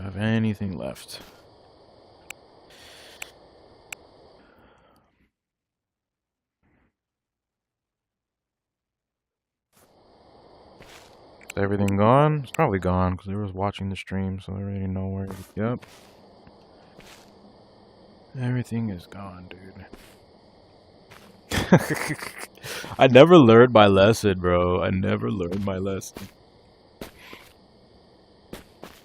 have anything left. Is everything gone? It's probably gone because they was watching the stream, so they already know where. Yep. Everything is gone, dude. I never learned my lesson, bro. I never learned my lesson.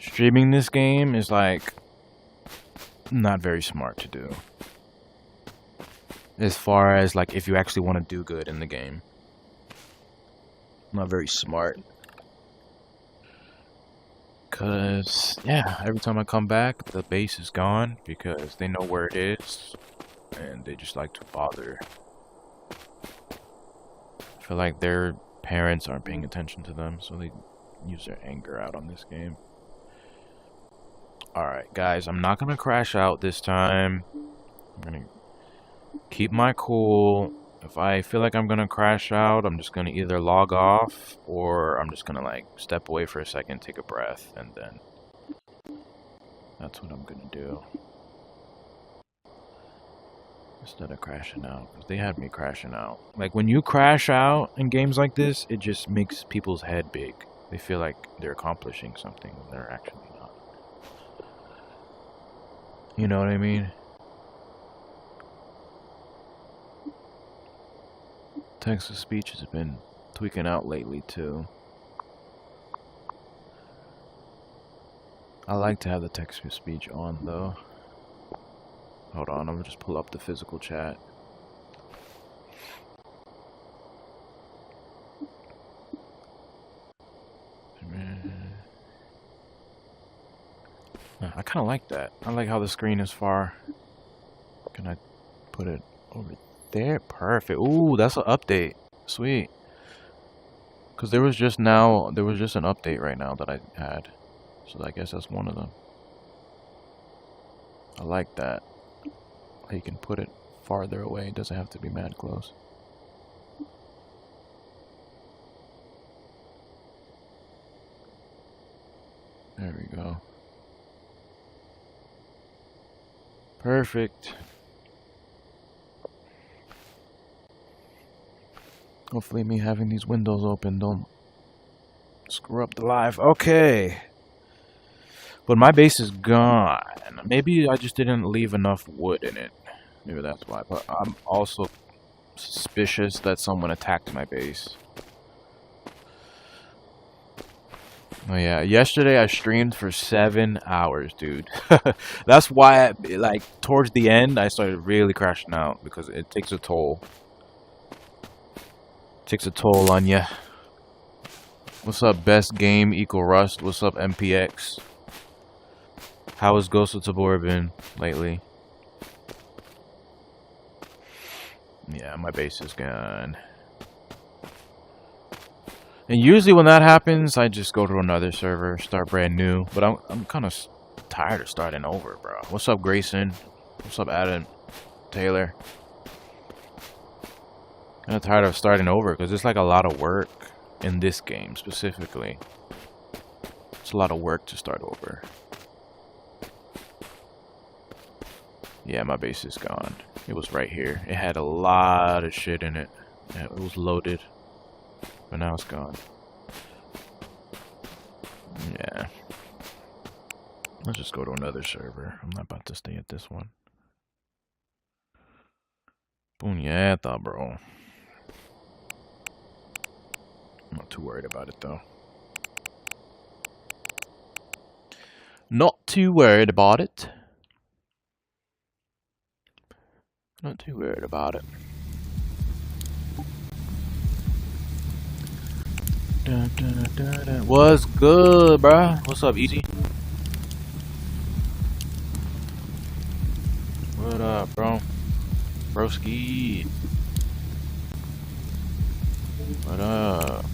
Streaming this game is like not very smart to do. As far as like if you actually want to do good in the game. Not very smart. Cause yeah, every time I come back the base is gone because they know where it is and they just like to bother. I feel like their parents aren't paying attention to them, so they use their anger out on this game. Alright, guys, I'm not gonna crash out this time. I'm gonna keep my cool. If I feel like I'm gonna crash out, I'm just gonna either log off or I'm just gonna like step away for a second, take a breath, and then that's what I'm gonna do. Instead of crashing out, because they had me crashing out. Like when you crash out in games like this, it just makes people's head big. They feel like they're accomplishing something when they're actually not. You know what I mean? Text-to-speech has been tweaking out lately too. I like to have the text-to-speech on though. Hold on, I'm gonna just pull up the physical chat. I kind of like that. I like how the screen is far. Can I put it over there? Perfect. Ooh, that's an update. Sweet. Because there was just an update right now that I had. So I guess that's one of them. I like that. You can put it farther away. It doesn't have to be mad close. There we go. Perfect. Hopefully me having these windows open don't screw up the live. Okay. But my base is gone. Maybe I just didn't leave enough wood in it. Maybe that's why. But I'm also suspicious that someone attacked my base. Oh yeah, yesterday I streamed for 7 hours, dude. That's why, like, towards the end, I started really crashing out. Because it takes a toll. Takes a toll on ya. What's up, best game equal Rust? What's up, MPX? How has Ghost of Tabor been lately? Yeah, my base is gone. And usually when that happens, I just go to another server, start brand new. But I'm kind of tired of starting over, bro. What's up, Grayson? What's up, Adam Taylor? Kind of tired of starting over because it's like a lot of work in this game specifically. It's a lot of work to start over. Yeah, my base is gone. It was right here. It had a lot of shit in it. Yeah, it was loaded. But now it's gone. Yeah. Let's just go to another server. I'm not about to stay at this one. Puñeta, bro. I'm not too worried about it, though. Not too worried about it. Not too worried about it. Dun, dun, dun, dun. What's good, bruh? What's up, Easy? What up, bro? Broski. What up?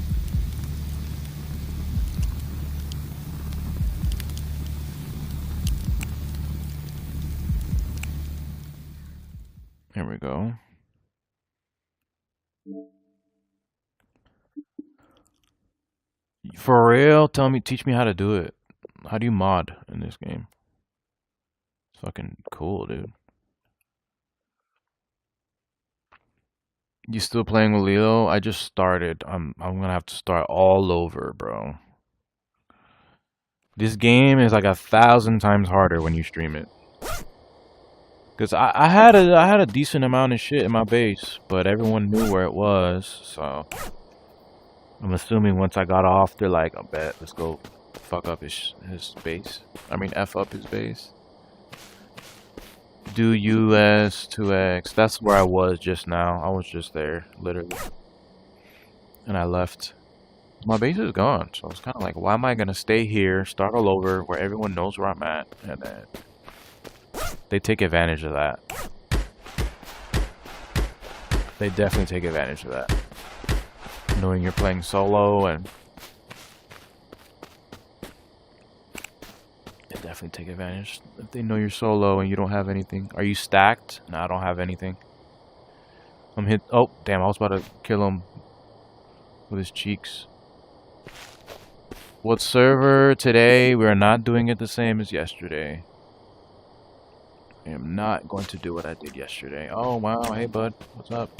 Here we go. For real? Teach me how to do it. How do you mod in this game? It's fucking cool, dude. You still playing with Lilo? I just started. I'm gonna have to start all over, bro. This game is like 1,000 times harder when you stream it. Cause I had a decent amount of shit in my base, but everyone knew where it was, so I'm assuming once I got off, they're like, I bet, let's go fuck up his base. I mean, F up his base. Do US 2X. That's where I was just now. I was just there, literally. And I left. My base is gone, so it's kind of like, why am I gonna stay here, start all over, where everyone knows where I'm at, and then they take advantage of that. They definitely take advantage of that. Knowing you're playing solo, and they definitely take advantage. If they know you're solo and you don't have anything. Are you stacked? No, I don't have anything. I'm hit. Oh, damn, I was about to kill him with his cheeks. What server today? We are not doing it the same as yesterday. I am not going to do what I did yesterday. Oh, wow. Hey, bud. What's up?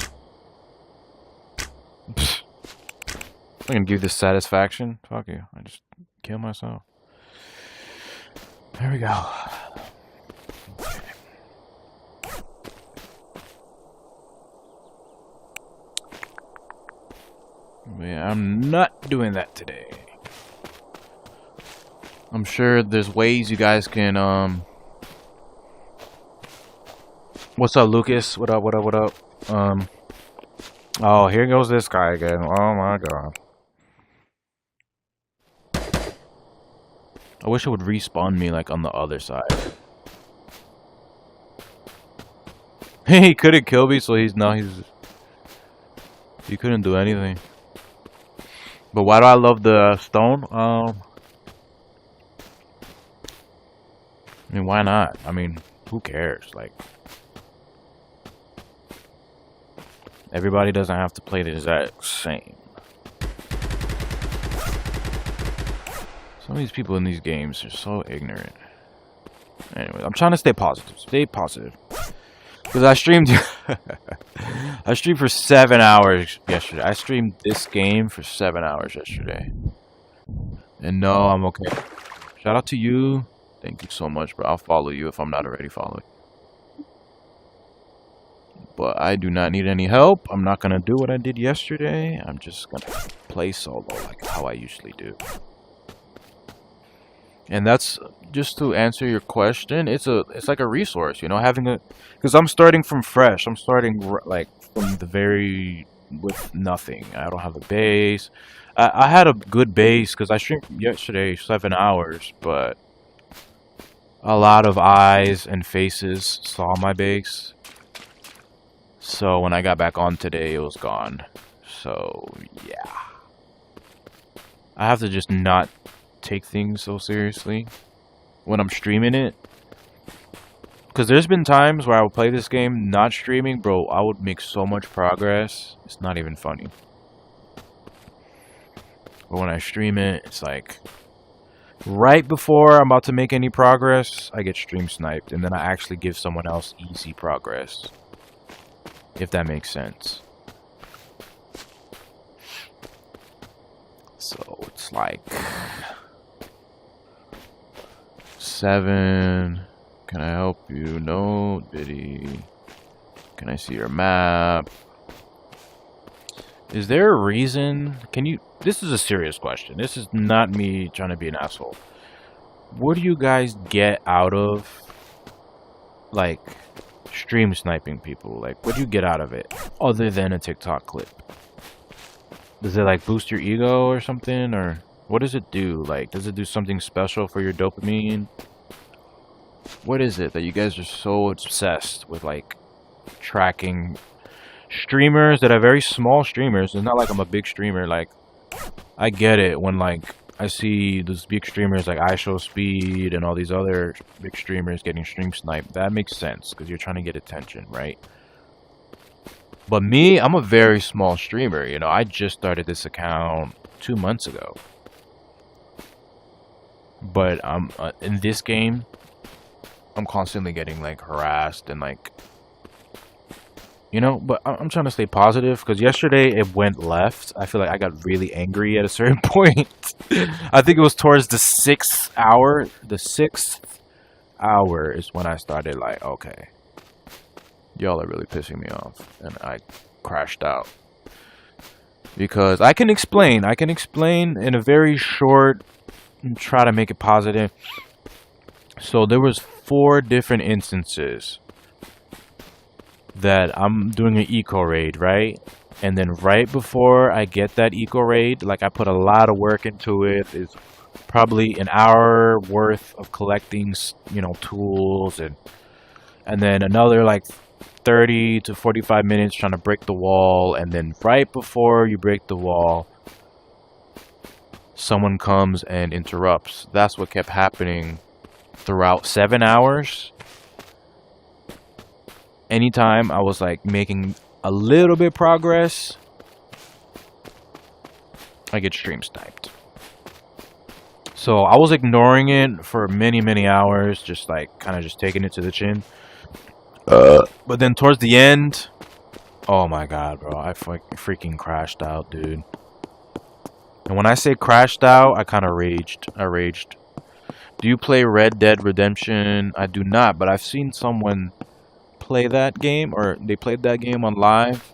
I'm going to give you this satisfaction. Fuck you. I just killed myself. There we go. Okay. Yeah, I'm not doing that today. I'm sure there's ways you guys can, What's up, Lucas? What up, what up, what up? Oh, here goes this guy again. Oh my god. I wish it would respawn me, like, on the other side. He couldn't kill me, so he couldn't do anything. But why do I love the stone? I mean, why not? I mean, who cares? Like, everybody doesn't have to play the exact same. Some of these people in these games are so ignorant. Anyway, I'm trying to stay positive. Stay positive. Because I streamed... I streamed for 7 hours yesterday. I streamed this game for 7 hours yesterday. And no, I'm okay. Shout out to you. Thank you so much, bro. I'll follow you if I'm not already following. But I do not need any help. I'm not going to do what I did yesterday. I'm just going to play solo like how I usually do. And that's just to answer your question. It's like a resource, you know, having a, because I'm starting from fresh. I'm starting like from the very with nothing. I don't have a base. I had a good base because I streamed yesterday 7 hours, but a lot of eyes and faces saw my base. So when I got back on today, it was gone. So yeah, I have to just not take things so seriously when I'm streaming it, because there's been times where I would play this game not streaming, bro. I would make so much progress, it's not even funny. But when I stream it, it's like right before I'm about to make any progress, I get stream sniped, and then I actually give someone else easy progress, if that makes sense. So it's like 7. Can I help you? No, Biddy. Can I see your map? Is there a reason? Can you... This is a serious question. This is not me trying to be an asshole. What do you guys get out of, like, stream sniping people? Like, what do you get out of it? Other than a TikTok clip? Does it, like, boost your ego or something? Or... what does it do? Like, does it do something special for your dopamine? What is it that you guys are so obsessed with, like, tracking streamers that are very small streamers? It's not like I'm a big streamer. Like, I get it when, like, I see those big streamers like iShowSpeed and all these other big streamers getting stream sniped. That makes sense because you're trying to get attention, right? But me, I'm a very small streamer. You know, I just started this account 2 months ago. But in this game, I'm constantly getting like harassed and like, you know. But I'm trying to stay positive because yesterday it went left. I feel like I got really angry at a certain point. I think it was towards the 6th hour. The 6th hour is when I started like, okay, y'all are really pissing me off, and I crashed out. Because I can explain in a very short, and try to make it positive. So there was 4 different instances that I'm doing an eco raid, right? And then right before I get that eco raid, like I put a lot of work into it. It's probably an hour worth of collecting, you know, tools, and then another like 30 to 45 minutes trying to break the wall. And then right before you break the wall, someone comes and interrupts. That's what kept happening throughout 7 hours. Anytime I was like making a little bit progress, I get stream sniped. So I was ignoring it for many hours, just like kind of just taking it to the chin. But then towards the end, oh my god, bro, I freaking crashed out, dude. And when I say crashed out, I kind of raged. I raged. Do you play Red Dead Redemption? I do not, but I've seen someone play that game, or they played that game on live.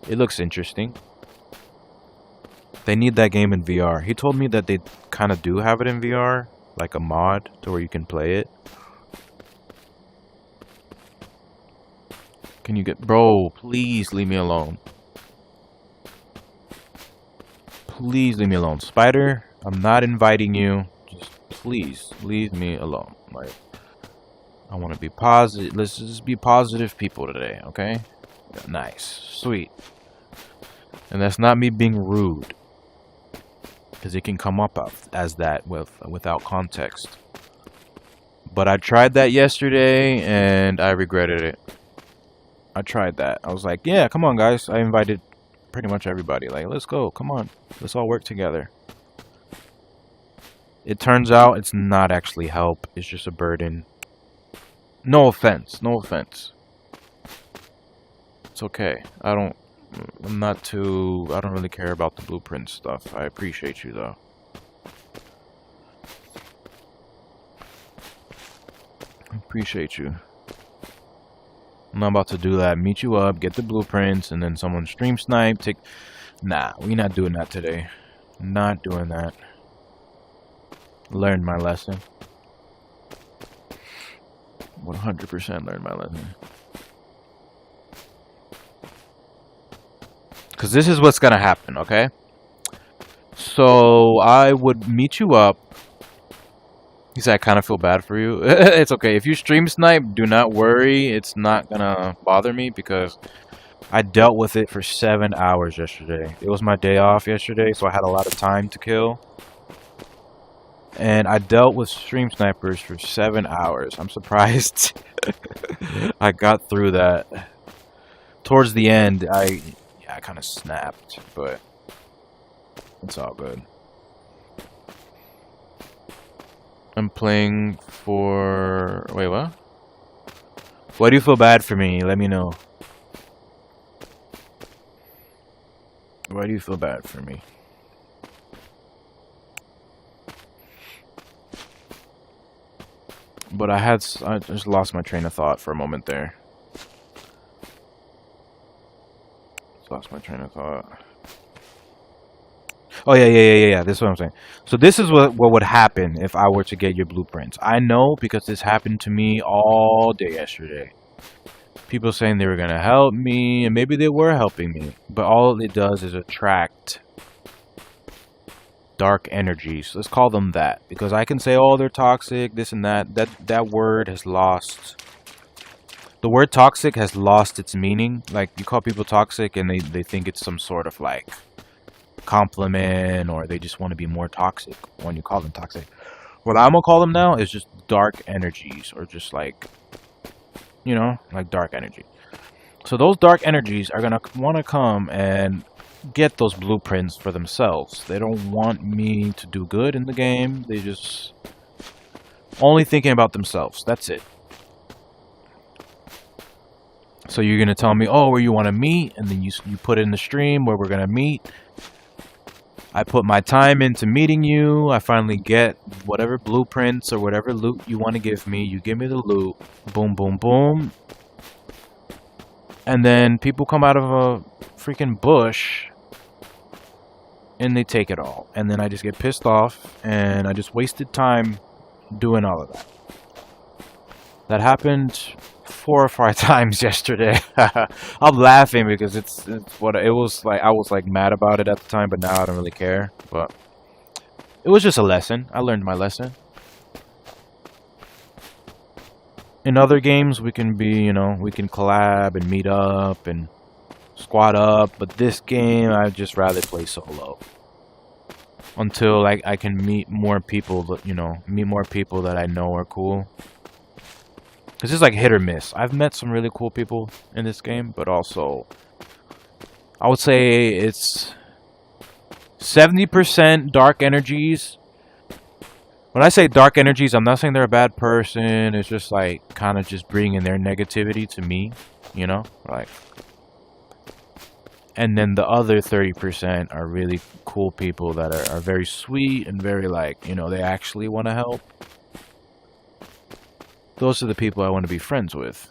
It looks interesting. They need that game in VR. He told me that they kind of do have it in VR, like a mod to where you can play it. Can you get... Bro, please leave me alone. Please leave me alone. Spider, I'm not inviting you. Just please leave me alone. Like, I want to be positive. Let's just be positive people today, okay? Nice. Sweet. And that's not me being rude. Because it can come up as that without context. But I tried that yesterday, and I regretted it. I tried that. I was like, yeah, come on, guys. I invited pretty much everybody. Like, let's go. Come on. Let's all work together. It turns out it's not actually help. It's just a burden. No offense. No offense. It's okay. I don't really care about the blueprint stuff. I appreciate you, though. I appreciate you. I'm not about to do that. Meet you up, get the blueprints, and then someone stream snipe. Nah, we not doing that today. Not doing that. Learned my lesson. 100% learned my lesson. Because this is what's gonna happen, okay? So I would meet you up. He said, I kind of feel bad for you. It's okay. If you stream snipe, do not worry. It's not gonna bother me because I dealt with it for 7 hours yesterday. It was my day off yesterday, so I had a lot of time to kill. And I dealt with stream snipers for 7 hours. I'm surprised I got through that. Towards the end, I kind of snapped, but it's all good. I'm playing for... Wait, what? Why do you feel bad for me? Let me know. Why do you feel bad for me? But I just lost my train of thought for a moment there. Just lost my train of thought. Oh, yeah. This is what I'm saying. So this is what would happen if I were to get your blueprints. I know because this happened to me all day yesterday. People saying they were going to help me, and maybe they were helping me. But all it does is attract dark energies. Let's call them that. Because I can say, oh, they're toxic, this and that. That word has lost... The word toxic has lost its meaning. Like, you call people toxic, and they think it's some sort of, like... compliment, or they just want to be more toxic when you call them toxic. What I'm gonna call them now is just dark energies, or just like, you know, like dark energy. So those dark energies are gonna want to come and get those blueprints for themselves. They don't want me to do good in the game. They just only thinking about themselves. That's it. So you're gonna tell me, oh, where you want to meet, and then you put it in the stream where we're gonna meet. I put my time into meeting you. I finally get whatever blueprints or whatever loot you want to give me. You give me the loot. Boom, boom, boom. And then people come out of a freaking bush and they take it all. And then I just get pissed off and I just wasted time doing all of that. That happened 4 or 5 times yesterday. I'm laughing because it's what it was like. I was like mad about it at the time, but now I don't really care. But it was just a lesson. I learned my lesson. In other games, we can be, you know, we can collab and meet up and squad up. But this game, I'd just rather play solo. Until like I can meet more people, you know, meet more people that I know are cool. Because it's like hit or miss. I've met some really cool people in this game, but also I would say it's 70% dark energies. When I say dark energies, I'm not saying they're a bad person. It's just like kind of just bringing their negativity to me, you know? Like, and then the other 30% are really cool people that are very sweet and very like, you know, they actually want to help. Those are the people I want to be friends with.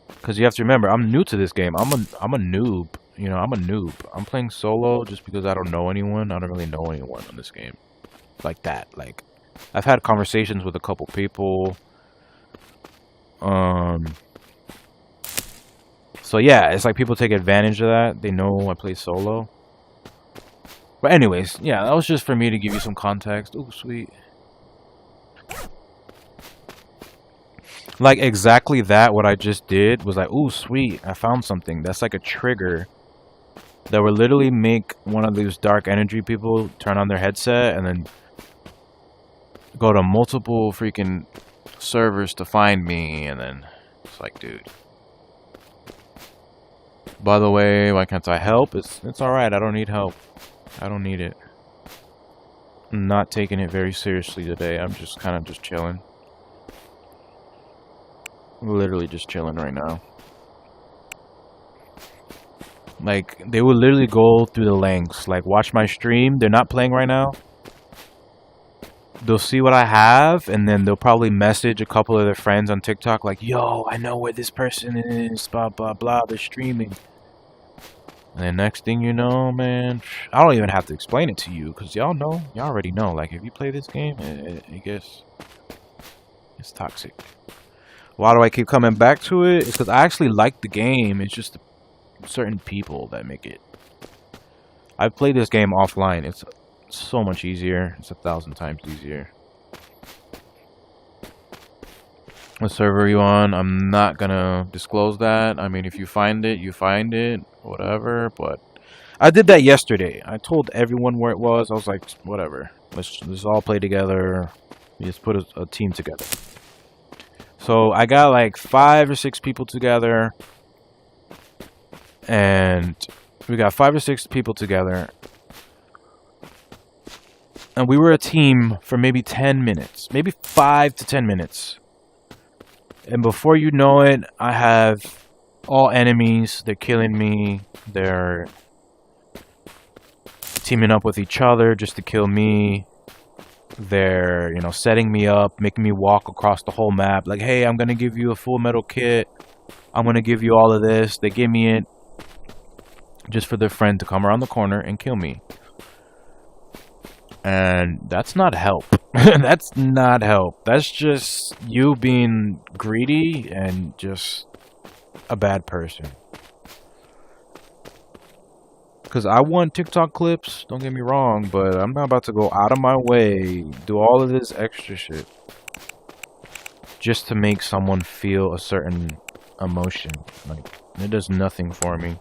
Because you have to remember, I'm new to this game. I'm a noob. You know, I'm a noob. I'm playing solo just because I don't know anyone. I don't really know anyone in this game. Like that. Like, I've had conversations with a couple people. So yeah, it's like people take advantage of that. They know I play solo. But anyways, yeah, that was just for me to give you some context. Oh, sweet. Like, exactly that, what I just did, was like, ooh, sweet, I found something. That's like a trigger that would literally make one of these dark energy people turn on their headset and then go to multiple freaking servers to find me, and then it's like, dude. By the way, why can't I help? It's alright, I don't need help. I don't need it. I'm not taking it very seriously today. I'm just kind of just chilling. Literally just chilling right now. Like, they will literally go through the lengths. Like, watch my stream. They're not playing right now. They'll see what I have, and then they'll probably message a couple of their friends on TikTok like, yo, I know where this person is, blah, blah, blah, they're streaming. And then next thing you know, man, I don't even have to explain it to you, because y'all know, y'all already know. Like, if you play this game, it gets, it's toxic. Why do I keep coming back to it? It's because I actually like the game. It's just certain people that make it. I've played this game offline. It's so much easier. It's 1,000 times easier. What server are you on? I'm not gonna disclose that. I mean, if you find it, you find it. Whatever. But I did that yesterday. I told everyone where it was. I was like, whatever. Let's all play together. We just put a team together. So I got like 5 or 6 people together. And we got 5 or 6 people together. And we were a team for maybe 10 minutes. Maybe 5 to 10 minutes. And before you know it, I have all enemies. They're killing me. They're teaming up with each other just to kill me. They're, you know, setting me up, making me walk across the whole map. Like, hey, I'm going to give you a full metal kit. I'm going to give you all of this. They give me it just for their friend to come around the corner and kill me. And that's not help. That's not help. That's just you being greedy and just a bad person. Because I want TikTok clips, don't get me wrong, but I'm not about to go out of my way, do all of this extra shit just to make someone feel a certain emotion. Like, it does nothing for me.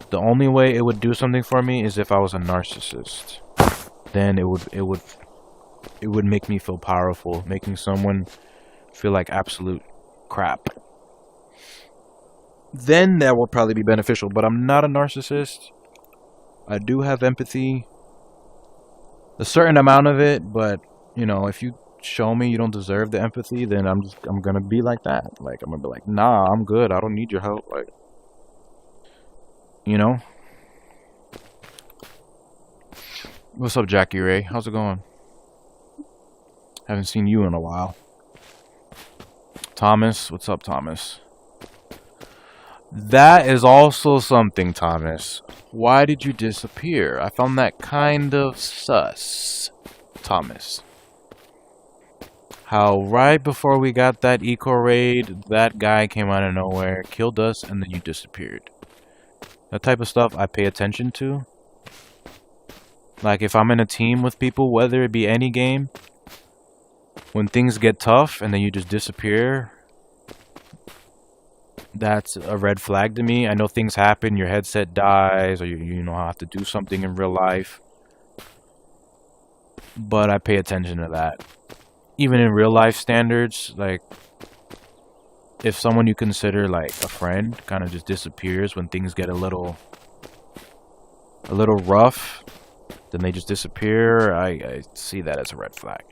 The only way it would do something for me is if I was a narcissist. Then it would make me feel powerful, making someone feel like absolute crap. then that will probably be beneficial. But I'm not a narcissist. I do have empathy, a certain amount of it, but you know, if you show me you don't deserve the empathy, then I'm gonna be like that. Like I'm gonna be like, nah, I'm good. I don't need your help. Like, you know. What's up, Jackie Ray? How's it going? Haven't seen you in a while. Thomas, what's up, Thomas? That is also something, Thomas. Why did you disappear? I found that kind of sus, Thomas. How right before we got that eco raid, that guy came out of nowhere, killed us, and then you disappeared. That type of stuff I pay attention to. Like if I'm in a team with people, whether it be any game, when things get tough and then you just disappear, that's a red flag to me. I know things happen, your headset dies, or you know have to do something in real life. But I pay attention to that. Even in real life standards, like if someone you consider like a friend kind of just disappears when things get a little rough, then they just disappear, I see that as a red flag.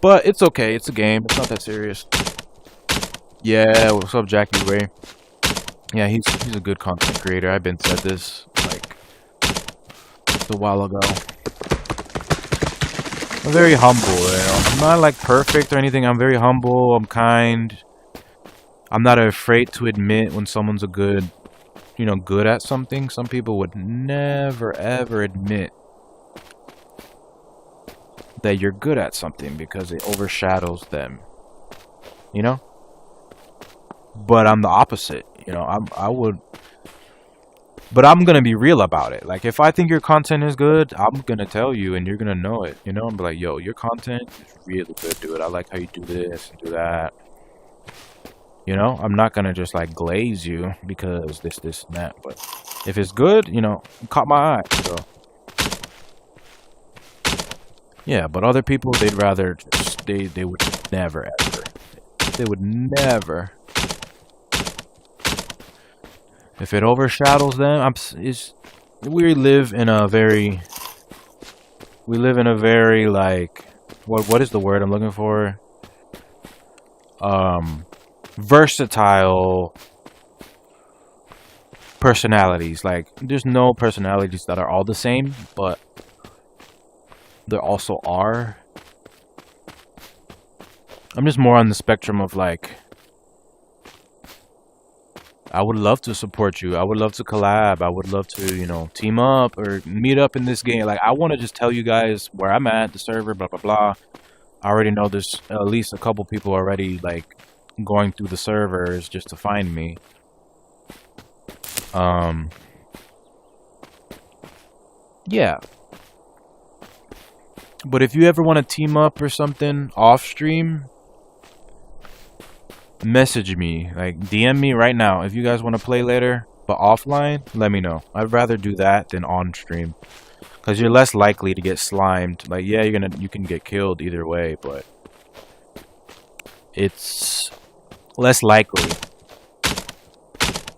But it's okay, it's a game, it's not that serious. Yeah, what's up, Jackie Ray? Yeah, he's a good content creator. I've been said this like a while ago. I'm very humble, you know. I'm not like perfect or anything. I'm very humble, I'm kind. I'm not afraid to admit when someone's a good, you know, good at something. Some people would never ever admit that you're good at something because it overshadows them. You know? But I'm the opposite, you know. But I'm gonna be real about it. Like if I think your content is good, I'm gonna tell you, and you're gonna know it. You know, I'm like, yo, your content is really good, dude. I like how you do this and do that. You know, I'm not gonna just like glaze you because this, and that. But if it's good, you know, it caught my eye. So yeah, but other people, they'd rather just, they would never ever. They would never. If it overshadows them, we live in a very like, what is the word I'm looking for? Versatile personalities. Like, there's no personalities that are all the same, but there also are. I'm just more on the spectrum of like, I would love to support you. I would love to collab. I would love to, you know, team up or meet up in this game. Like, I want to just tell you guys where I'm at, the server, blah, blah, blah. I already know there's at least a couple people already, like, going through the servers just to find me. Yeah. But if you ever want to team up or something off stream, message me, like DM me right now if you guys want to play later, but offline, let me know. I'd rather do that than on stream, because you're less likely to get slimed. Like, yeah, you can get killed either way, but it's less likely,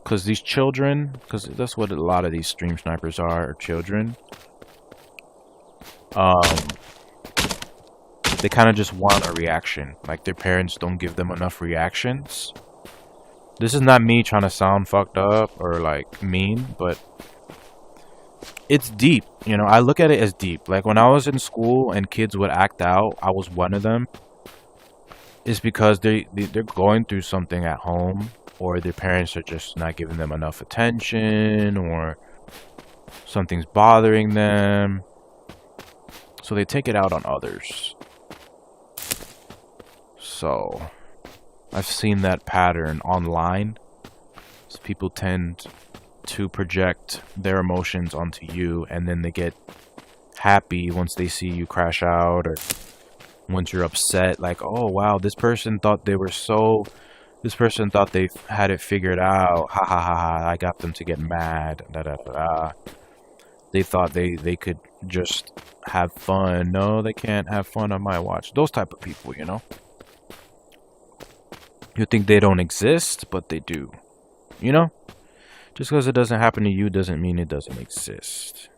because these children, because that's what a lot of these stream snipers are children. They kind of just want a reaction. Like, their parents don't give them enough reactions. This is not me trying to sound fucked up or, like, mean, but it's deep. You know, I look at it as deep. Like, when I was in school and kids would act out, I was one of them. It's because they're going through something at home, or their parents are just not giving them enough attention, or something's bothering them. So they take it out on others. So, I've seen that pattern online. So people tend to project their emotions onto you, and then they get happy once they see you crash out, or once you're upset, like, oh wow, this person thought they had it figured out, ha ha ha ha, I got them to get mad, da da da da. They thought they could just have fun. No, they can't have fun on my watch. Those type of people, you know? You think they don't exist, but they do. You know? Just because it doesn't happen to you doesn't mean it doesn't exist.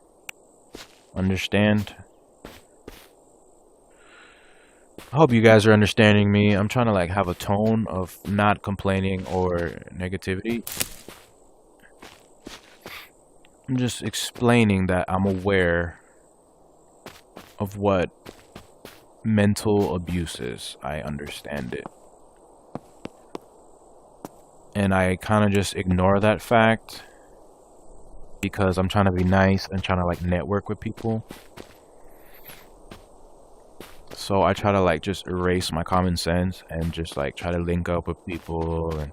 Understand? I hope you guys are understanding me. I'm trying to like have a tone of not complaining or negativity. I'm just explaining that I'm aware of what mental abuse is. I understand it. And I kind of just ignore that fact because I'm trying to be nice and trying to like network with people. So I try to like just erase my common sense and just like try to link up with people, and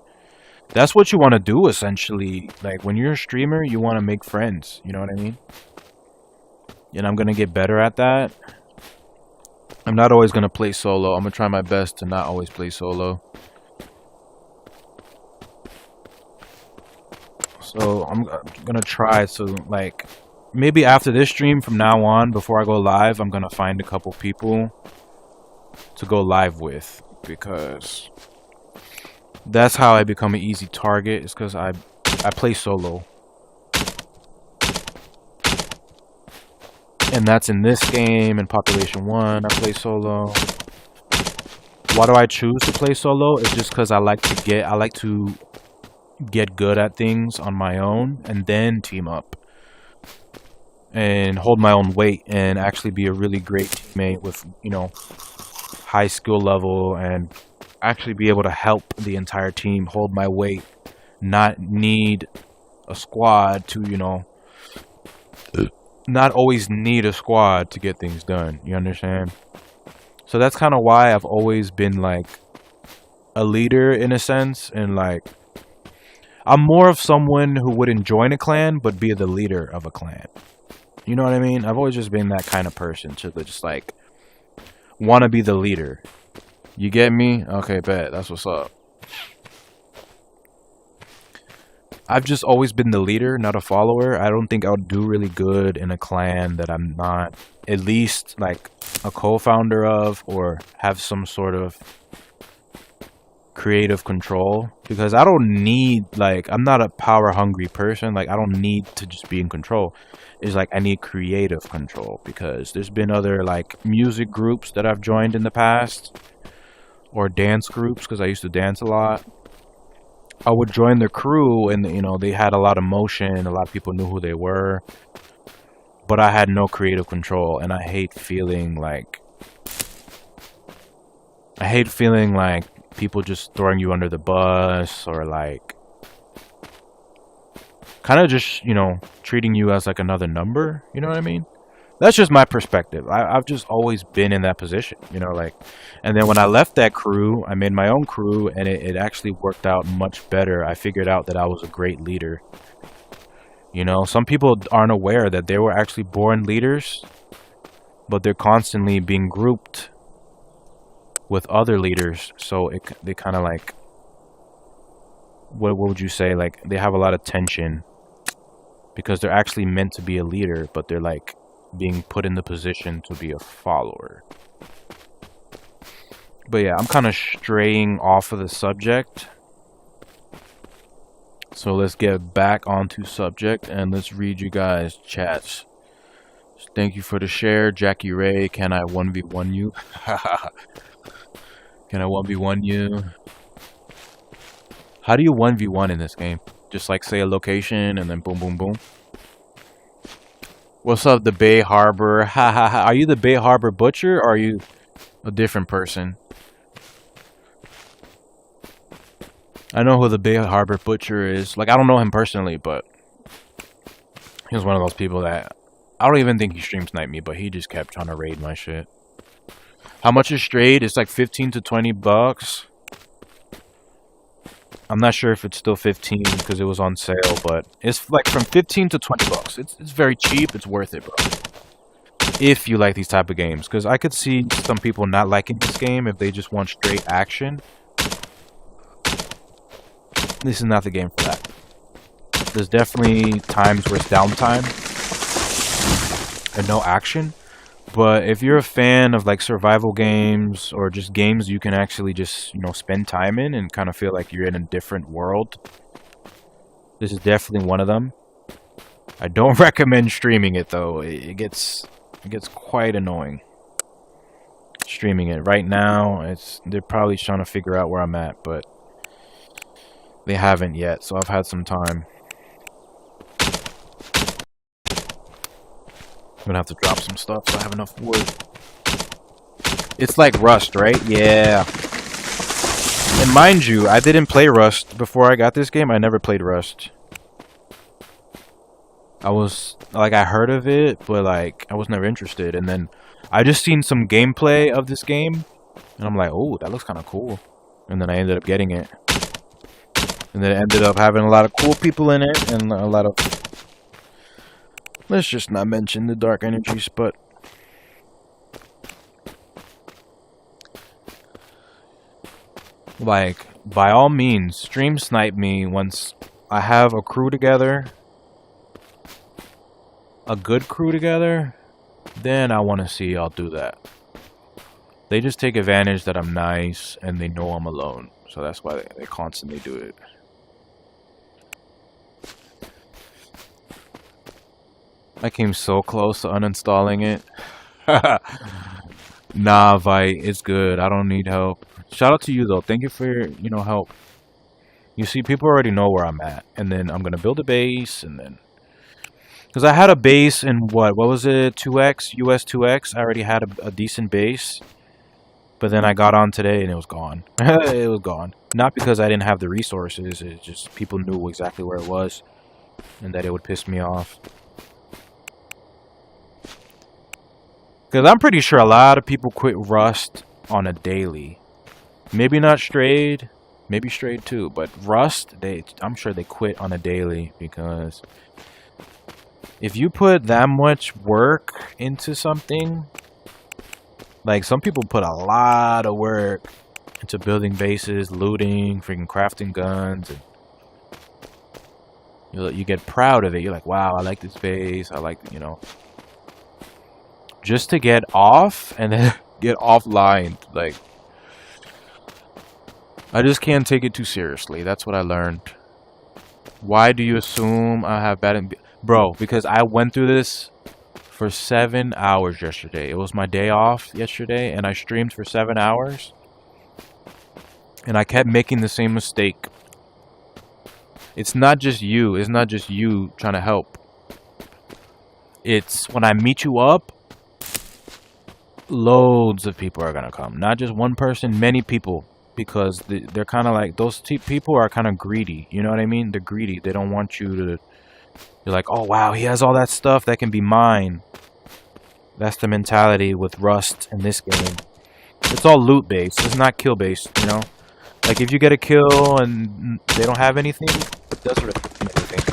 that's what you want to do essentially. Like when you're a streamer, you want to make friends, you know what I mean? And I'm gonna get better at that. I'm not always gonna play solo. I'm gonna try my best to not always play solo. So I'm gonna try to like maybe after this stream from now on, before I go live, I'm gonna find a couple people to go live with, because that's how I become an easy target, is because I play solo. And that's in this game, in Population 1, I play solo. Why do I choose to play solo? It's just because I like to get good at things on my own and then team up. And hold my own weight and actually be a really great teammate with, you know, high skill level, and actually be able to help the entire team hold my weight, not need a squad to, you know, not always need a squad to get things done. You understand? So that's kind of why I've always been like a leader in a sense, and like I'm more of someone who wouldn't join a clan but be the leader of a clan. You know what I mean? I've always just been that kind of person to just like want to be the leader. You get me? Okay, bet. That's what's up. I've just always been the leader, not a follower. I don't think I would do really good in a clan that I'm not at least like a co-founder of, or have some sort of creative control, because I don't need, like, I'm not a power hungry person. Like, I don't need to just be in control. It's like I need creative control, because there's been other like music groups that I've joined in the past, or dance groups, because I used to dance a lot. I would join the crew and, you know, they had a lot of motion, a lot of people knew who they were, but I had no creative control. And I hate feeling like people just throwing you under the bus, or like kind of just, you know, treating you as like another number. You know what I mean? That's just my perspective. I've just always been in that position, you know, like, and then when I left that crew, I made my own crew, and it actually worked out much better. I figured out that I was a great leader. You know, some people aren't aware that they were actually born leaders, but they're constantly being grouped with other leaders. So they kind of like, what would you say? Like, they have a lot of tension because they're actually meant to be a leader, but they're like being put in the position to be a follower. But yeah, I'm kind of straying off of the subject. So let's get back onto subject, and let's read you guys' chats. Thank you for the share, Jackie Ray. Can I 1v1 you? Can I 1v1 you? How do you 1v1 in this game? Just like say a location and then boom, boom, boom. What's up, the Bay Harbor? Ha ha ha. Are you the Bay Harbor Butcher, or are you a different person? I know who the Bay Harbor Butcher is. Like, I don't know him personally, but he's one of those people that I don't even think he stream sniped me, but he just kept trying to raid my shit. How much is straight? It's like 15 to 20 bucks. I'm not sure if it's still 15 because it was on sale, but it's like from 15 to 20 bucks. It's very cheap. It's worth it, bro. If you like these type of games, because I could see some people not liking this game if they just want straight action. This is not the game for that. There's definitely times where it's downtime and no action. But if you're a fan of like survival games, or just games you can actually just, you know, spend time in and kind of feel like you're in a different world, This is definitely one of them. I don't recommend streaming it though. It gets quite annoying. Streaming it right now, they're probably trying to figure out where I'm at, but they haven't yet, so I've had some time. I'm gonna have to drop some stuff so I have enough wood. It's like Rust, right? Yeah. And mind you, I didn't play Rust before I got this game. I never played Rust. I heard of it, but like I was never interested. And then I just seen some gameplay of this game, and I'm like, oh, that looks kind of cool. And then I ended up getting it. And then it ended up having a lot of cool people in it, and a lot of... Let's just not mention the dark energies, but... Like, by all means, stream snipe me once I have a crew together. A good crew together. Then I want to see y'all do that. They just take advantage that I'm nice, and they know I'm alone. So that's why they constantly do it. I came so close to uninstalling it. Nah, Vite, it's good. I don't need help. Shout out to you though. Thank you for your, help. You see, people already know where I'm at, and then I'm gonna build a base, and then because I had a base in what was it? 2x US 2x. I already had a decent base, but then I got on today and it was gone. It was gone. Not because I didn't have the resources. It's just people knew exactly where it was, and that it would piss me off. Because I'm pretty sure a lot of people quit Rust on a daily. Maybe not Strayed. Maybe Strayed too. But Rust, I'm sure they quit on a daily. Because if you put that much work into something... Like, some people put a lot of work into building bases, looting, freaking crafting guns. And you get proud of it. You're like, wow, I like this base. I like, just to get off and then get offline. Like, I just can't take it too seriously. That's what I learned. Why do you assume I have bad... Bro, because I went through this for 7 hours yesterday. It was my day off yesterday, and I streamed for 7 hours. And I kept making the same mistake. It's not just you. It's not just you trying to help. It's when I meet you up, loads of people are gonna come. Not just one person, many people. Because they're kind of like, those people are kind of greedy. You know what I mean? They're greedy. They don't want you to... You're like, oh wow, he has all that stuff that can be mine. That's the mentality with Rust in this game. It's all loot based. It's not kill based, Like if you get a kill and they don't have anything, it doesn't really mean anything.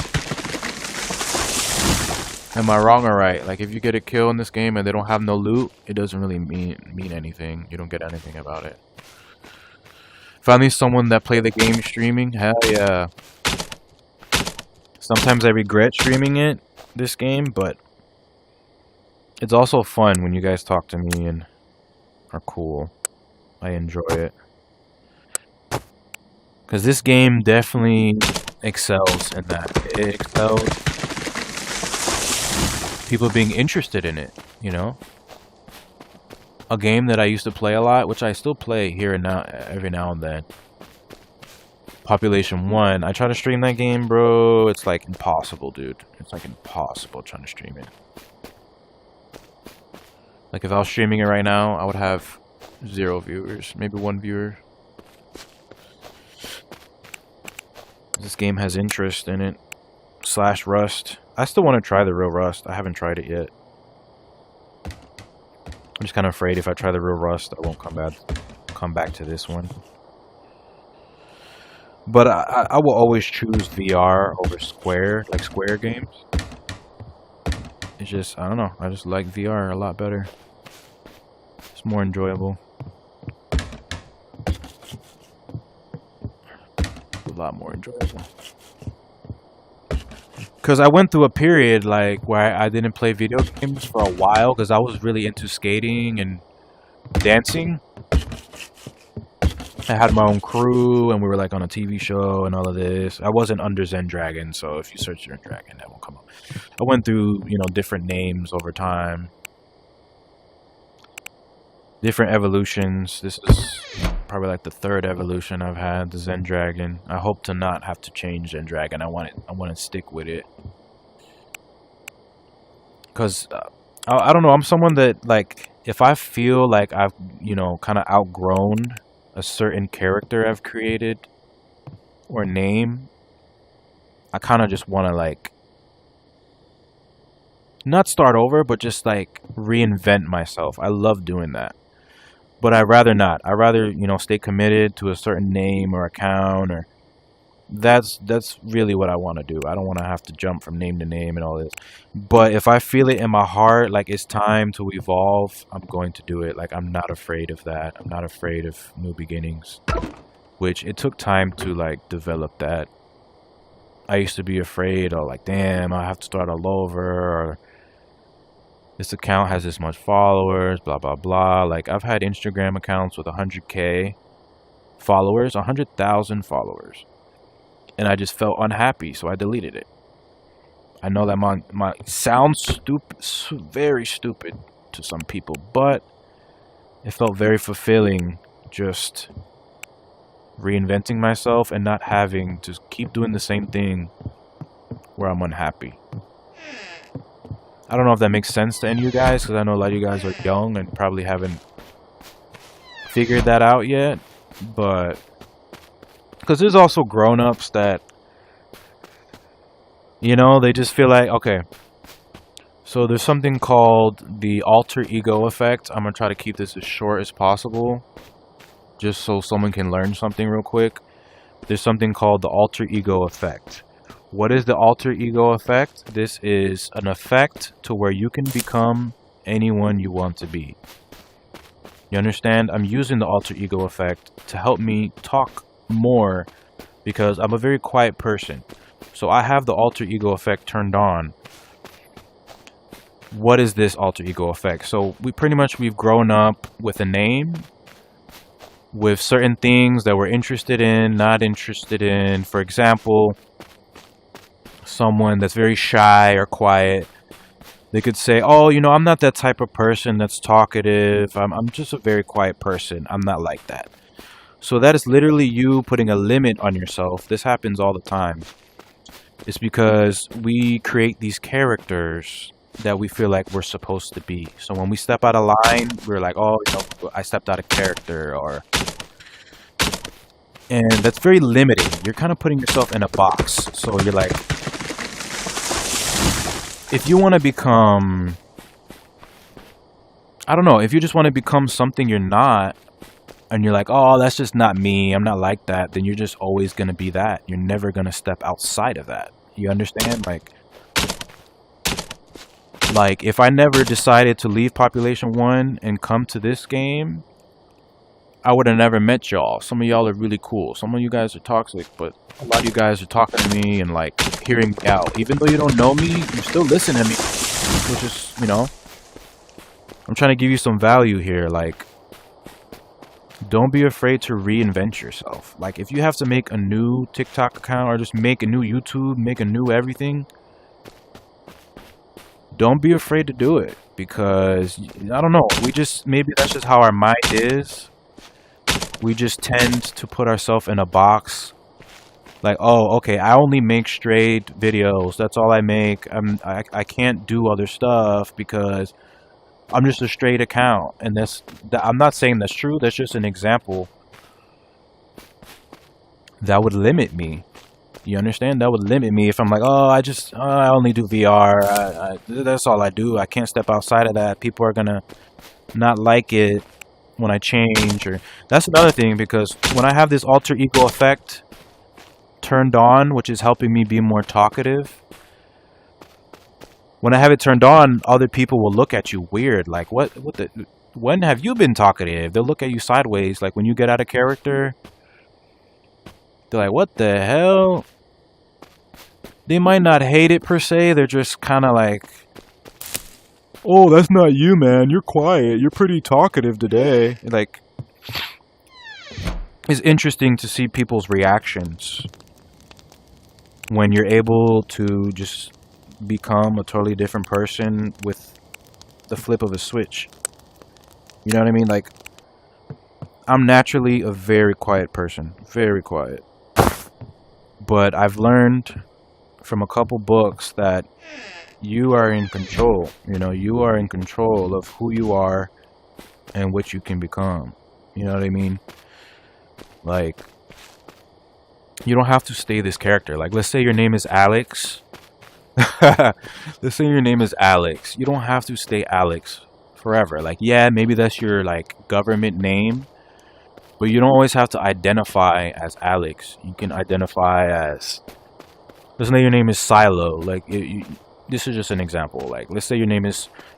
Am I wrong or right? Like if you get a kill in this game and they don't have no loot, it doesn't really mean anything. You don't get anything about it. Finally, someone that play the game streaming. Hell yeah. Sometimes I regret streaming this game, but it's also fun when you guys talk to me and are cool. I enjoy it. Because this game definitely excels in that. It excels people being interested in it, A game that I used to play a lot, which I still play here and now, every now and then. Population 1. I try to stream that game, bro. It's like impossible, dude. It's like impossible trying to stream it. Like if I was streaming it right now, I would have 0 viewers, maybe 1 viewer. This game has interest in it. / Rust. I still want to try the real Rust. I haven't tried it yet. I'm just kind of afraid if I try the real Rust, I won't come back to this one. But I will always choose VR over Square, like Square games. It's just, I don't know, I just like VR a lot better. It's more enjoyable. A lot more enjoyable. Because I went through a period like where I didn't play video games for a while because I was really into skating and dancing. I had my own crew, and we were like on a TV show and all of this. I wasn't under Zen Dragon, so if you search Zen Dragon, that won't come up. I went through, you know, different names over time, different evolutions. This is probably like the third evolution I've had, the Zen Dragon. I hope to not have to change Zen Dragon. I want to stick with it, because I don't know. I'm someone that, like, if I feel like I've, you know, kind of outgrown a certain character I've created or name, I kind of just want to, like, not start over, but just like reinvent myself. I love doing that. But I'd rather not. I'd rather, you know, stay committed to a certain name or account, or that's really what I want to do. I don't want to have to jump from name to name and all this. But if I feel it in my heart, like it's time to evolve, I'm going to do it. Like, I'm not afraid of that. I'm not afraid of new beginnings, which it took time to like develop that. I used to be afraid of, like, damn, I have to start all over, or this account has this much followers, blah, blah, blah. Like, I've had Instagram accounts with 100K followers, 100,000 followers. And I just felt unhappy, so I deleted it. I know that my sounds stupid, very stupid to some people, but it felt very fulfilling just reinventing myself and not having to keep doing the same thing where I'm unhappy. I don't know if that makes sense to any of you guys, because I know a lot of you guys are young and probably haven't figured that out yet. But because there's also grown-ups that, you know, they just feel like, okay, so there's something called the alter ego effect. I'm going to try to keep this as short as possible, just so someone can learn something real quick. There's something called the alter ego effect. What is the alter ego effect? This is an effect to where you can become anyone you want to be. You understand? I'm using the alter ego effect to help me talk more, because I'm a very quiet person. So I have the alter ego effect turned on. What is this alter ego effect? So we've grown up with a name, with certain things that we're interested in, not interested in. For example, someone that's very shy or quiet, they could say, oh, you know, I'm not that type of person that's talkative. I'm just a very quiet person. I'm not like that. So that is literally you putting a limit on yourself. This happens all the time. It's because we create these characters that we feel like we're supposed to be. So when we step out of line, we're like, oh, you know, I stepped out of character, and that's very limiting. You're kind of putting yourself in a box. So you're like, if you want to become, I don't know, if you just want to become something you're not, and you're like, oh, that's just not me, I'm not like that, then you're just always going to be that. You're never going to step outside of that. You understand? Like if I never decided to leave Population 1 and come to this game, I would have never met y'all. Some of y'all are really cool. Some of you guys are toxic, but a lot of you guys are talking to me and like hearing me out. Even though you don't know me, you still listen to me, which is, you know, I'm trying to give you some value here. Like, don't be afraid to reinvent yourself. Like, if you have to make a new TikTok account or just make a new YouTube, make a new everything, don't be afraid to do it, because I don't know, maybe that's just how our mind is. We just tend to put ourselves in a box. Like, oh, okay, I only make straight videos. That's all I make. I can't do other stuff because I'm just a straight account. And I'm not saying that's true. That's just an example that would limit me. You understand? That would limit me if I'm like, oh, I only do VR. That's all I do. I can't step outside of that. People are gonna not like it when I change. Or that's another thing, because when I have this alter ego effect turned on, which is helping me be more talkative, when I have it turned on, other people will look at you weird. Like, when have you been talkative? They'll look at you sideways. Like, when you get out of character, they're like, what the hell? They might not hate it per se. They're just kind of like, oh, that's not you, man. You're quiet. You're pretty talkative today. Like, it's interesting to see people's reactions when you're able to just become a totally different person with the flip of a switch. You know what I mean? Like, I'm naturally a very quiet person, very quiet. But I've learned from a couple books that you are in control. You know, you are in control of who you are and what you can become. You know what I mean? Like, you don't have to stay this character. Like, let's say your name is Alex. Let's say your name is Alex. You don't have to stay Alex forever. Like, yeah, maybe that's your like government name, but you don't always have to identify as Alex. You can identify as, let's say your name is Silo. Like, this is just an example. Like, let's say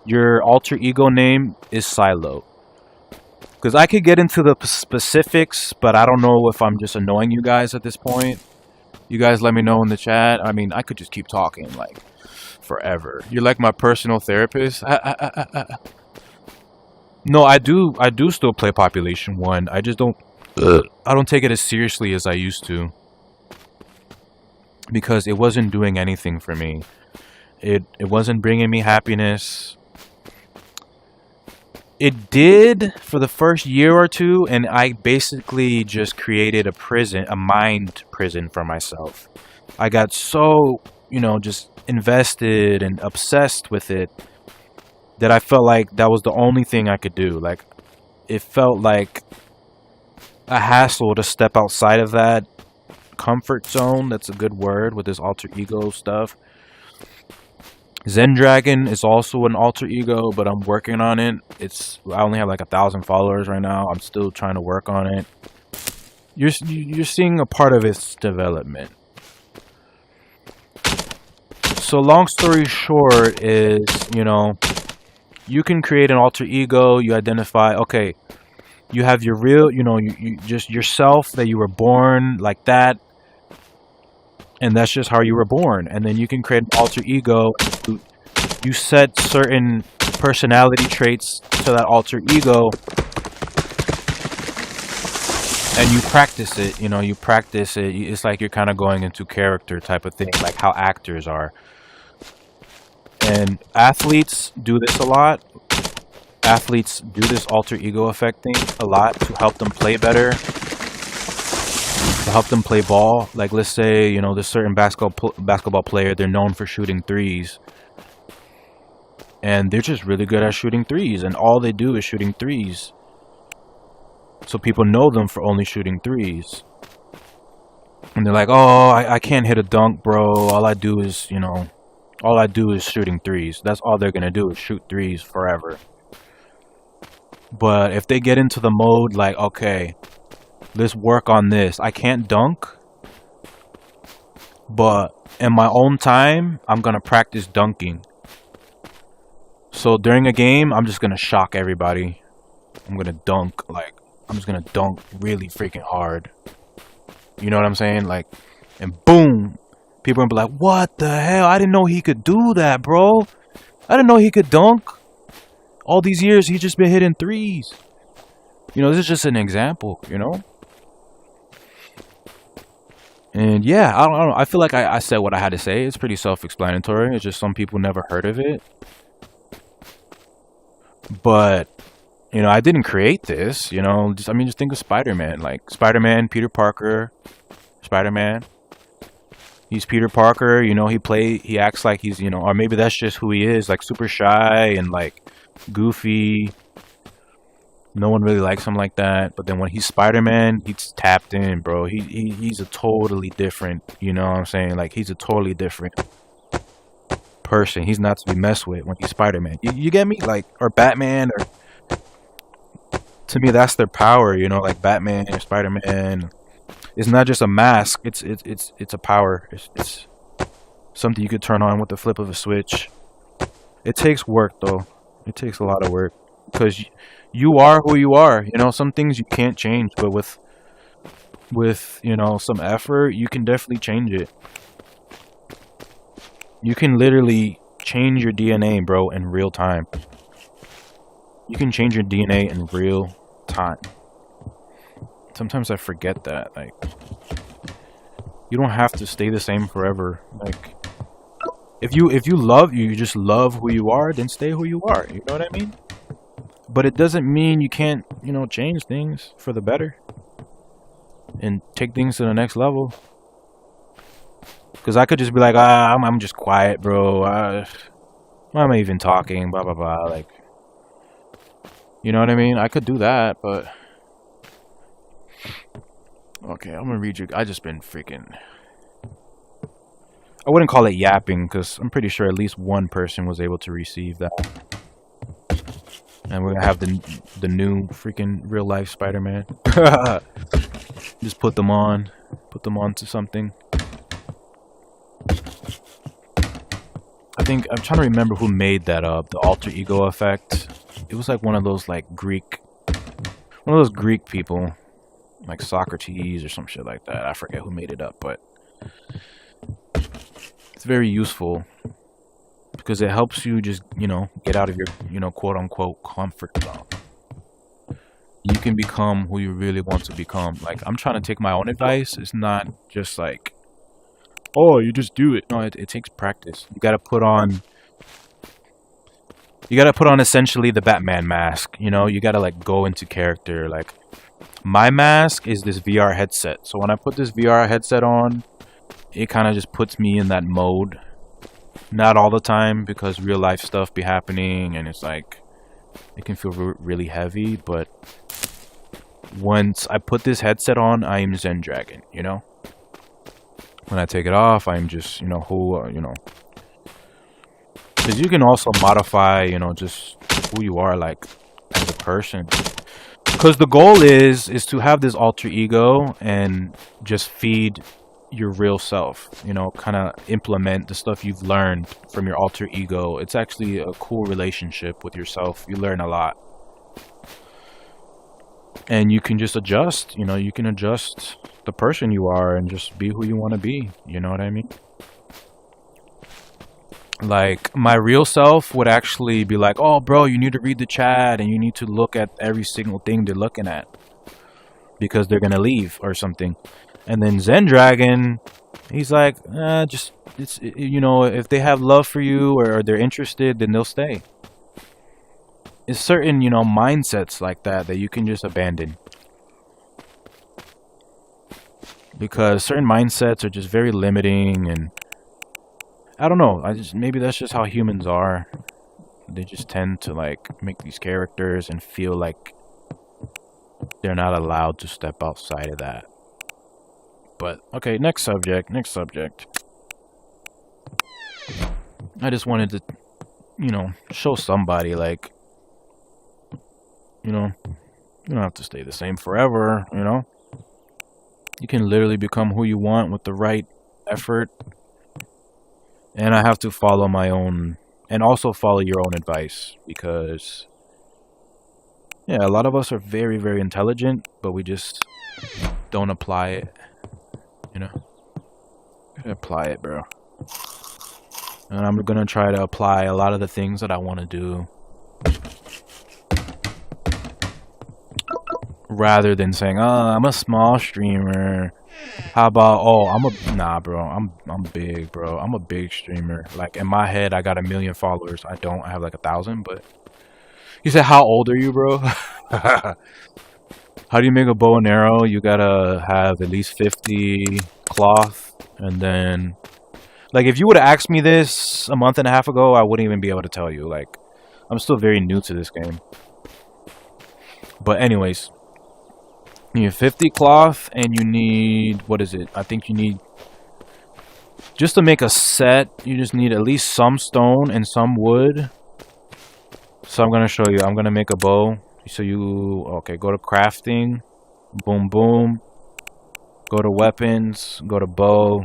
your alter ego name is Silo. Because I could get into the specifics, but I don't know if I'm just annoying you guys at this point. You guys let me know in the chat. I mean, I could just keep talking, like, forever. You're like my personal therapist. No, I do still play Population 1. I just don't... I don't take it as seriously as I used to. Because it wasn't doing anything for me. It wasn't bringing me happiness. It did for the first year or two, and I basically just created a mind prison for myself. I got so, just invested and obsessed with it that I felt like that was the only thing I could do. Like, it felt like a hassle to step outside of that comfort zone. That's a good word with this alter ego stuff. Zen Dragon is also an alter ego, but I'm working on it. I only have like 1,000 followers right now. I'm still trying to work on it. You're seeing a part of its development. So long story short is, you can create an alter ego. You identify, okay, you have your real, you just yourself, that you were born like that. And that's just how you were born. And then you can create an alter ego. You set certain personality traits to that alter ego. And you practice it. You practice it. It's like you're kind of going into character type of thing. Like how actors are. And athletes do this a lot. Athletes do this alter ego effect thing a lot to help them play better. To help them play ball. Like, let's say, this certain basketball player, they're known for shooting threes. And they're just really good at shooting threes. And all they do is shooting threes. So people know them for only shooting threes. And they're like, oh, I can't hit a dunk, bro. All I do is shooting threes. That's all they're going to do is shoot threes forever. But if they get into the mode like, okay, let's work on this. I can't dunk, but in my own time, I'm going to practice dunking. So during a game, I'm just going to shock everybody. I'm going to dunk, I'm just going to dunk really freaking hard. You know what I'm saying? Like, and boom, people are going to be like, what the hell? I didn't know he could do that, bro. I didn't know he could dunk. All these years, he's just been hitting threes. This is just an example, And yeah, I don't know. I feel like I said what I had to say. It's pretty self-explanatory. It's just some people never heard of it. But, I didn't create this, just think of Spider-Man. Like, Spider-Man, Peter Parker, Spider-Man. He's Peter Parker, he acts like he's, or maybe that's just who he is, like super shy and like goofy. No one really likes him like that. But then when he's Spider-Man, he's tapped in, bro. He's a totally different, you know what I'm saying? Like, he's a totally different person. He's not to be messed with when he's Spider-Man. You get me? Like, or Batman, or to me, that's their power, like Batman or Spider-Man. It's not just a mask. It's a power. It's something you could turn on with the flip of a switch. It takes work, though. It takes a lot of work. Because you are who you are. Some things you can't change, but with some effort, you can definitely change it. You can literally change your DNA, bro, in real time. You can change your DNA in real time. Sometimes I forget that. Like, you don't have to stay the same forever. Like, if you just love who you are, then stay who you are. You know what I mean? But it doesn't mean you can't, you know, change things for the better and take things to the next level. Because I could just be like, I'm just quiet, bro. Why am I even talking? Blah, blah, blah. Like, you know what I mean? I could do that, but... Okay, I'm gonna read you. I just been freaking... I wouldn't call it yapping, because I'm pretty sure at least one person was able to receive that. And we're gonna have the new freaking real life Spider-Man. Just put them on to something. I think I'm trying to remember who made that up. The alter ego effect. It was like one of those Greek people, like Socrates or some shit like that. I forget who made it up, but it's very useful. Because it helps you just, you know, get out of your, you know, quote-unquote comfort zone. You can become who you really want to become. Like, I'm trying to take my own advice. It's not just like, oh, you just do it. No, it takes practice. You gotta put on essentially the Batman mask, you know? You gotta, like, go into character. Like, my mask is this VR headset. So when I put this VR headset on, it kind of just puts me in that mode. Not all the time, because real life stuff be happening and it's like it can feel really heavy, but once I put this headset on, I am Zen Dragon, you know? When I take it off, I'm just, you know, you know, because you can also modify, you know, just who you are, like, as a person. Because the goal is to have this alter ego and just feed your real self, you know, kind of implement the stuff you've learned from your alter ego. It's actually a cool relationship with yourself. You learn a lot. And you can just adjust, you know, you can adjust the person you are and just be who you want to be. You know what I mean? Like, my real self would actually be like, oh, bro, you need to read the chat and you need to look at every single thing they're looking at because they're going to leave or something. And then Zen Dragon, he's like, you know, if they have love for you or they're interested, then they'll stay. It's certain, you know, mindsets like that you can just abandon. Because certain mindsets are just very limiting, and I don't know, maybe that's just how humans are. They just tend to, like, make these characters and feel like they're not allowed to step outside of that. But, okay, next subject. I just wanted to, you know, show somebody, like, you know, you don't have to stay the same forever, you know? You can literally become who you want with the right effort. And I have to follow my own, and also follow your own advice, because, yeah, a lot of us are very, very intelligent, but we just don't apply it. You know, apply it, bro. And I'm gonna try to apply a lot of the things that I want to do, rather than saying, "Oh, I'm a small streamer." How about, "Oh, nah, bro. I'm big, bro. I'm a big streamer." Like, in my head, I got 1 million followers. I don't. I have like 1,000. But you said, "How old are you, bro?" How do you make a bow and arrow? You gotta have at least 50 cloth, and then, like, if you would have asked me this a month and a half ago, I wouldn't even be able to tell you. Like, I'm still very new to this game. But anyways, you need 50 cloth, and you need, what is it? I think you need, just to make a set, you just need at least some stone and some wood. So I'm gonna show you. I'm gonna make a bow. So okay, go to crafting, boom, boom, go to weapons, go to bow,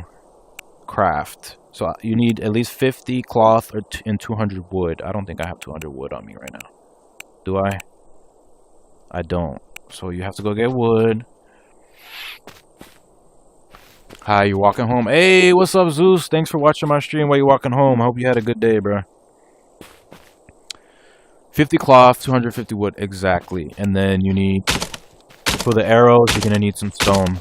craft. So you need at least 50 cloth and 200 wood. I don't think I have 200 wood on me right now. Do I? I don't. So you have to go get wood. Hi, you walking home? Hey, what's up, Zeus? Thanks for watching my stream while you're walking home. I hope you had a good day, bro. 50 cloth, 250 wood, exactly. And then you need For the arrows, you're gonna need some stone.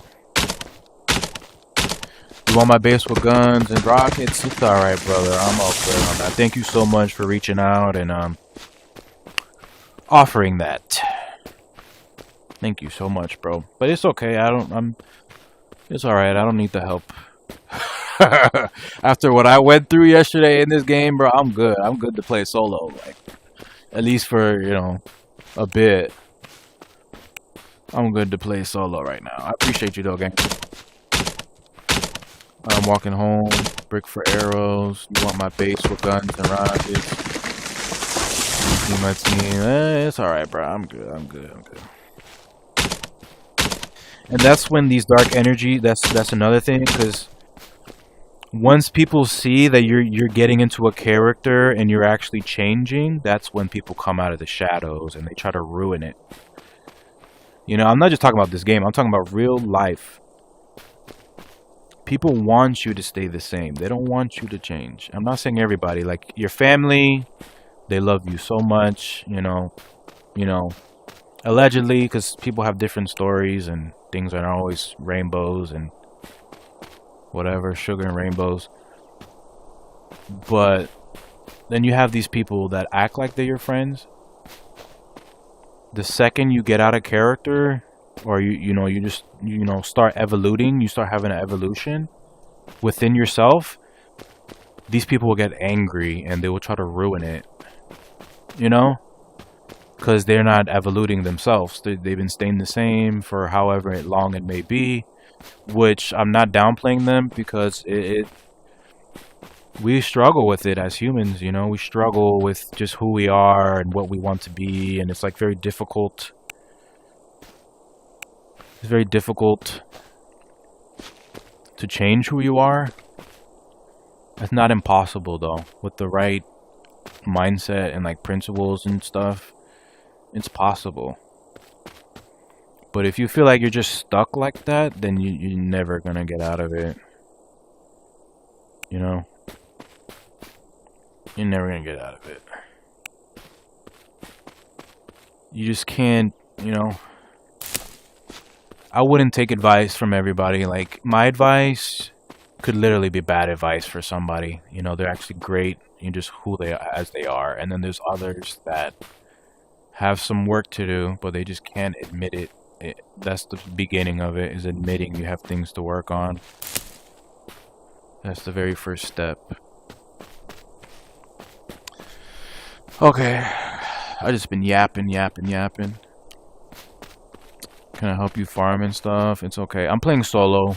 You want my base with guns and rockets? It's alright, brother. I'm all good on that. Thank you so much for reaching out and offering that. Thank you so much, bro. But it's okay. It's alright. I don't need the help. After what I went through yesterday in this game, bro, I'm good. I'm good to play solo. Like, at least for, you know, a bit. I'm good to play solo right now. I appreciate you though, gang. I'm walking home. Brick for arrows. You want my base with guns and rockets? See my team. It's alright, bro. I'm good. I'm good. I'm good. And that's when these dark energy. That's another thing, because once people see that you're getting into a character and you're actually changing, that's when people come out of the shadows and they try to ruin it. You know, I'm not just talking about this game. I'm talking about real life. People want you to stay the same. They don't want you to change. I'm not saying everybody. Like, your family, they love you so much, you know, allegedly, because people have different stories and things aren't always rainbows and whatever, sugar and rainbows. But then you have these people that act like they're your friends. The second you get out of character, or you just start evoluting, you start having an evolution within yourself, these people will get angry and they will try to ruin it, you know, because they're not evoluting themselves. They've been staying the same for however long it may be, which I'm not downplaying them, because we struggle with it as humans, you know. We struggle with just who we are and what we want to be, and it's like very difficult. It's very difficult to change who you are. It's not impossible though. With the right mindset and like principles and stuff, it's possible. But if you feel like you're just stuck like that, then you're never gonna get out of it. You know? You're never gonna get out of it. You just can't, you know. I wouldn't take advice from everybody. Like, my advice could literally be bad advice for somebody. You know, they're actually great in just who they are as they are. And then there's others that have some work to do, but they just can't admit it. That's the beginning of it, is admitting you have things to work on. That's the very first step. Okay. I just been yapping. Can I help you farm and stuff? It's okay. I'm playing solo.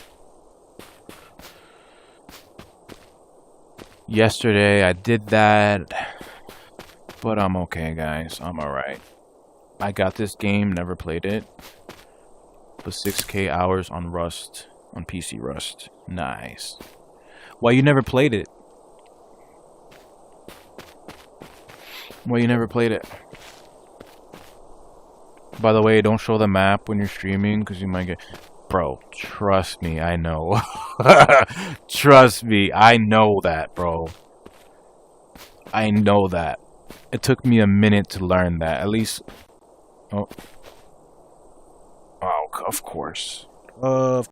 Yesterday I did that, but I'm okay, guys. I'm alright. I got this game, never played it. But 6K hours on Rust, on PC Rust. Nice. Why you never played it? Why you never played it? By the way, don't show the map when you're streaming, because you might get... Bro, trust me, I know. Trust me, I know that, bro. I know that. It took me a minute to learn that. At least... Oh. Oh, of course. Of